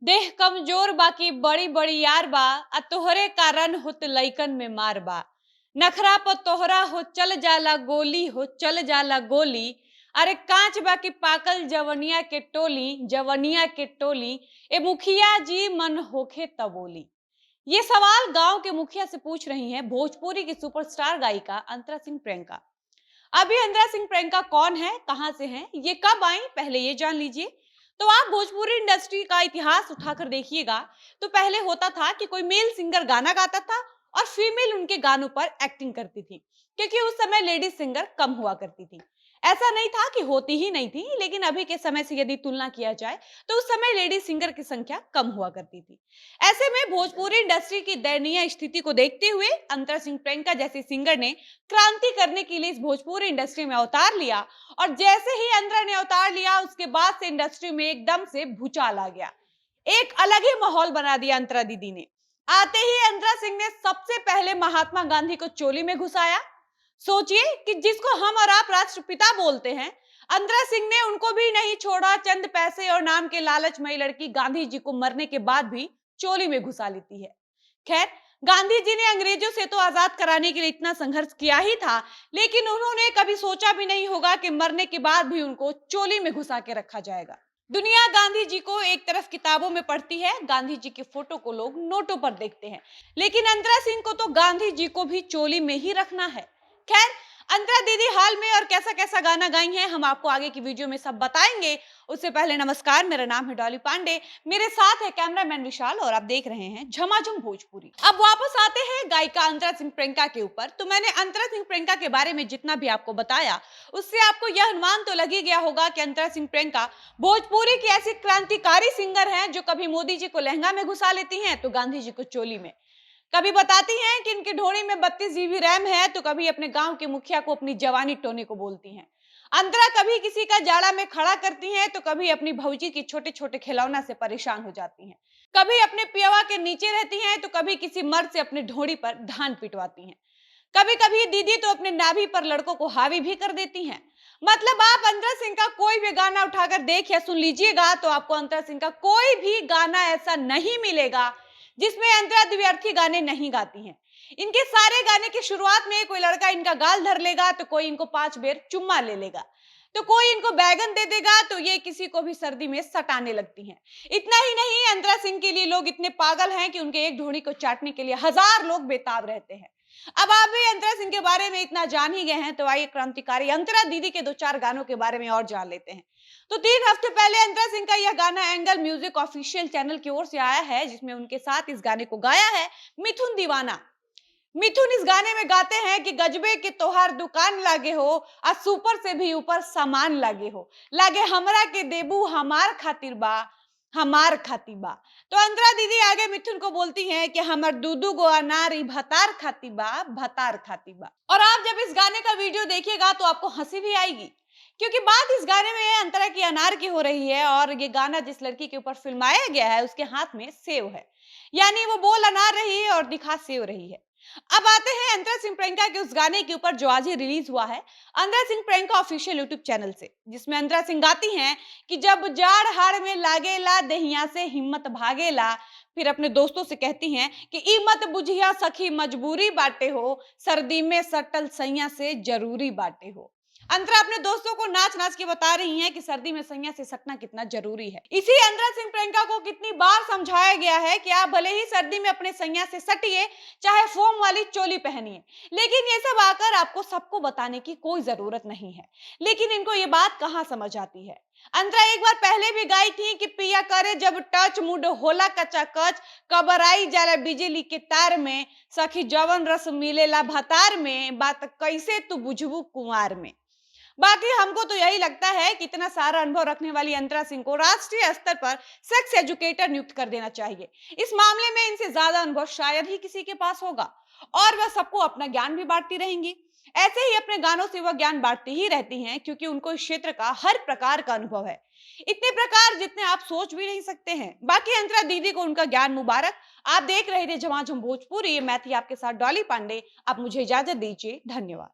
देह कमजोर बाकी बड़ी बड़ी यार बा आ तोहरे कारण होत लइकन में मार बा। नखरा प तोहरा हो चल जाला गोली हो चल जाला गोली। अरे कांच बाकी पाकल जवनिया के टोली जवनिया के टोली। ए मुखिया जी मन होखे तबोली। ये सवाल गांव के मुखिया से पूछ रही हैं भोजपुरी की सुपरस्टार गायिका अंतरा सिंह प्रियंका। अभी अंतरा सिंह प्रियंका कौन है, कहां से हैं, ये कब आई, पहले ये जान लीजिए। तो आप भोजपुरी इंडस्ट्री का इतिहास उठाकर देखिएगा तो पहले होता था कि कोई मेल सिंगर गाना गाता था और फीमेल उनके गानों पर एक्टिंग करती थी, क्योंकि उस समय लेडीज सिंगर कम हुआ करती थी। ऐसा नहीं था कि होती ही नहीं थी, लेकिन अभी के समय से यदि तुलना किया जाए तो उस समय लेडीज सिंगर की संख्या कम हुआ करती थी। ऐसे में भोजपुरी इंडस्ट्री की दयनीय स्थिति को देखते हुए अंतरा सिंह प्रियंका जैसी सिंगर ने क्रांति करने के लिए इस भोजपुरी इंडस्ट्री में अवतार लिया। और जैसे ही अंतरा ने अवतार लिया उसके बाद से इंडस्ट्री में एकदम से भूचाल आ गया। एक अलग ही माहौल बना दिया अंतरा दीदी ने। आते ही अंतरा सिंह ने सबसे पहले महात्मा गांधी को चोली में घुसाया। सोचिए कि जिसको हम और आप राष्ट्रपिता बोलते हैं, अंतरा सिंह ने उनको भी नहीं छोड़ा। चंद पैसे और नाम के लालचमयी लड़की गांधी जी को मरने के बाद भी चोली में घुसा लेती है। खैर, गांधी जी ने अंग्रेजों से तो आजाद कराने के लिए इतना संघर्ष किया ही था, लेकिन उन्होंने कभी सोचा भी नहीं होगा कि मरने के बाद भी उनको चोली में घुसा के रखा जाएगा। दुनिया गांधी जी को एक तरफ किताबों में पढ़ती है, गांधी जी के फोटो को लोग नोटों पर देखते हैं, लेकिन अंतरा सिंह को तो गांधी जी को भी चोली में ही रखना है। खैर, अंतरा दीदी हाल में और कैसा कैसा गाना गाई हैं हम आपको आगे की वीडियो में सब बताएंगे। उससे पहले नमस्कार, मेरा नाम है डॉली पांडे, मेरे साथ है कैमरामैन विशाल और आप देख रहे हैं झमाझम भोजपुरी। अब वापस आते हैं गायिका अंतरा सिंह प्रियंका के ऊपर। तो मैंने अंतरा सिंह प्रियंका के बारे में जितना भी आपको बताया, उससे आपको यह अनुमान तो लग ही गया होगा कि अंतरा सिंह प्रियंका भोजपुरी की ऐसी क्रांतिकारी सिंगर हैं जो कभी मोदी जी को लहंगा में घुसा लेती हैं तो गांधी जी को चोली में, कभी बताती हैं कि इनकी ढोड़ी में 32 जीबी रैम है तो कभी अपने गांव के मुखिया को अपनी जवानी टोने को बोलती हैं। अंतरा कभी किसी का जाड़ा में खड़ा करती हैं तो कभी अपनी भौजी की छोटे छोटे खिलौना से परेशान हो जाती हैं। कभी अपने पियवा के नीचे रहती हैं तो कभी किसी मर्द से अपने ढोड़ी पर धान पिटवाती हैं। कभी कभी दीदी तो अपने नाभि पर लड़कों को हावी भी कर देती हैं। मतलब आप अंतरा सिंह का कोई भी गाना उठाकर देख या सुन लीजिएगा तो आपको अंतरा सिंह का कोई भी गाना ऐसा नहीं मिलेगा जिसमें अंतरा द्व्यर्थी गाने नहीं गाती हैं। इनके सारे गाने की शुरुआत में कोई लड़का इनका गाल धर लेगा तो कोई इनको 5 बेर चुम्मा ले लेगा, तो कोई इनको बैगन दे देगा तो ये किसी को भी सर्दी में सटाने लगती हैं। इतना ही नहीं, अंतरा सिंह के लिए लोग इतने पागल हैं कि उनके एक ढोड़ी को चाटने के लिए 1000 लोग बेताब रहते हैं। अब आप भी अंतरा सिंह के बारे में इतना जान ही गए हैं तो आइए क्रांतिकारी अंतरा दीदी के 2-4 गानों के बारे में और जान लेते हैं। तो 3 हफ्ते पहले अंतरा सिंह का यह गाना एंगल म्यूजिक ऑफिशियल चैनल की ओर से आया है, जिसमें उनके साथ इस गाने को गाया है मिथुन दीवाना। मिथुन इस गाने में गाते हैं कि गजबे के तोहार दुकान लागे हो, आज सुपर से भी ऊपर सामान लागे हो, लागे हमरा के देबू हमार खातिर बा, हमार खातिर बा। तो अंतरा दीदी आगे मिथुन को बोलती हैं कि हमर दूदू गो अनार ई भतार खातिर बा, भतार खातिर बा। और आप जब इस गाने का वीडियो देखिएगा तो आपको हंसी भी आएगी, क्योंकि बात इस गाने में अंतरा की अनार की हो रही है और ये गाना जिस लड़की के ऊपर फिल्माया गया है उसके हाथ में सेव है, यानी वो बोल अनार रही है और दिखा सेव रही है। अब आते हैं अंतरा सिंह प्रियंका के उस गाने के ऊपर जो आज ही रिलीज हुआ है Antara Singh Priyanka official YouTube channel से, जिसमें अंतरा सिंह गाती हैं कि जब जाड़ हाड़ में लागेला दहिया से हिम्मत भागेला। फिर अपने दोस्तों से कहती हैं कि ई मत बुझिया सखी मजबूरी बाटे हो, सर्दी में सटल सैया से जरूरी बाटे हो। अंतरा अपने दोस्तों को नाच नाच के बता रही हैं कि सर्दी में सैया से सटना कितना जरूरी है। इसी अंतरा सिंह प्रियंका को कितनी बार समझाया गया है कि आप भले ही सर्दी में अपने सैया से सटिए, चाहे फोम वाली चोली पहनिए, लेकिन ये सब आकर आपको सबको बताने की कोई जरूरत नहीं है। लेकिन इनको ये बात कहाँ समझ आती है। अंतरा एक बार पहले भी गाई थी कि पिया करे जब टच मूड होला कचा कच, कबराई जाला बिजली के तार में, सखी जवन रस मिलेला भतार में, बात कैसे तू बुझबू कुंवार में। बाकी हमको तो यही लगता है कि इतना सारा अनुभव रखने वाली अंतरा सिंह को राष्ट्रीय स्तर पर सेक्स एजुकेटर नियुक्त कर देना चाहिए। इस मामले में इनसे ज्यादा अनुभव शायद ही किसी के पास होगा और वह सबको अपना ज्ञान भी बांटती रहेंगी। ऐसे ही अपने गानों से वह ज्ञान बांटती ही रहती हैं, क्योंकि उनको इस क्षेत्र का हर प्रकार का अनुभव है, इतने प्रकार जितने आप सोच भी नहीं सकते हैं। बाकी अंतरा दीदी को उनका ज्ञान मुबारक। आप देख रहे थे झमाझम भोजपुरी, मैं थी आपके साथ डॉली पांडे। आप मुझे इजाजत दीजिए, धन्यवाद।